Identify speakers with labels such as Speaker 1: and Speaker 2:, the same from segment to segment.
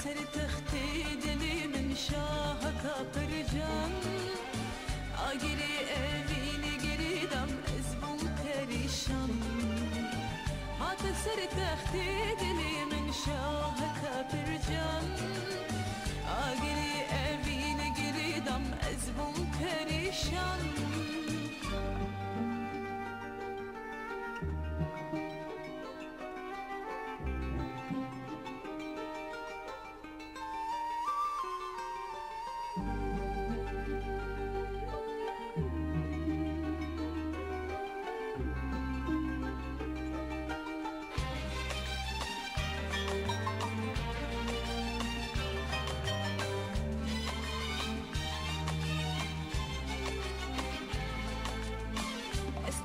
Speaker 1: سر تختی دلی من شاه کافر جان آگیری اوینی گریدم از بون پریشان هات سر تختی دلی من شاه کافر جان آگیری اوینی گریدم از بون پریشان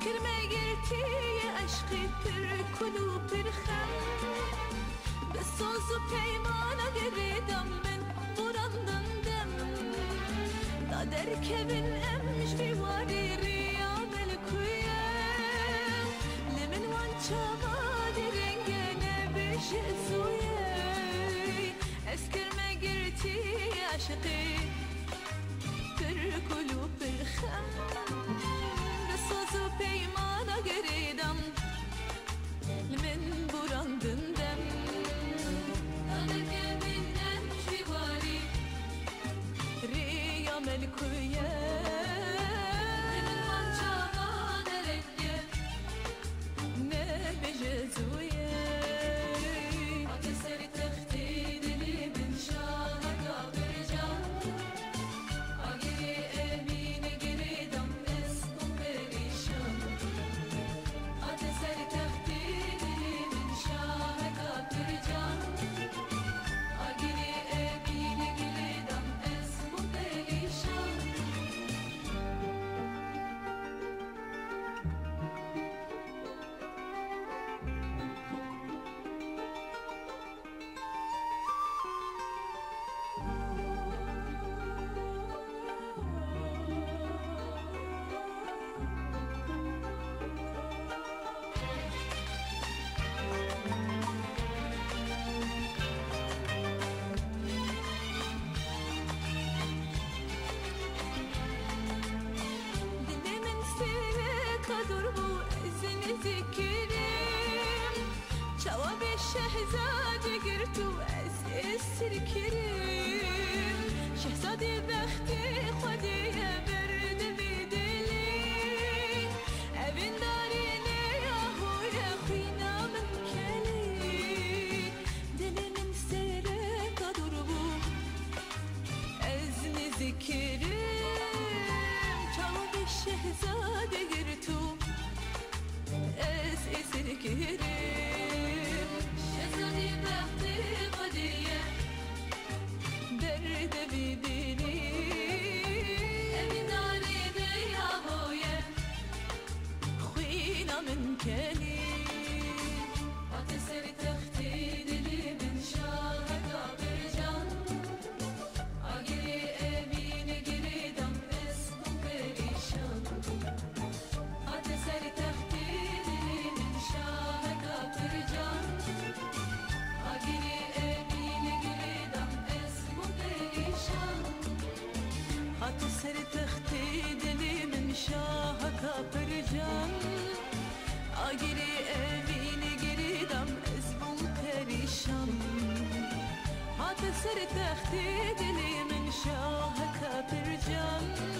Speaker 1: کرمه گرتی عشقی پر کلو پر خم به ساز و پیمانا گریدم من براندن دم دادر که بین امش بیواری ریا ملکویه لمن وان چاوا درنگنه بشه زویه از کرمه گرتی عشقی پر کلو پر خم سازو پیمانا گریدم من براندن دم داده که من امش بیواری ریا ملکویه من منچاوا درنگه نه بجه زویه آگه سری تختی دلی من شاه کافر جان آگه امین گریدم ذكریم جواب شهزاده گر تو از اسر کریم شهزاده بختی خودی برده بیدلی اوین داری نیاهوی خوینا من کلی دل من سره قدر بو از نذکریم جواب شهزاده گر تو از اسر کریم شهزادی بختی خودیه درد بیدینی امین داری دیاهویه خوینا من کلی هات سر تختی دلی من شاه کافر جان آگیری امین گریدم اسم پریشان هات سر تختی هات سر تختی دلی من شاه کافر جان آگیری امین گریدم از بون پریشان هات سر تختی دلی من شاه کافر جان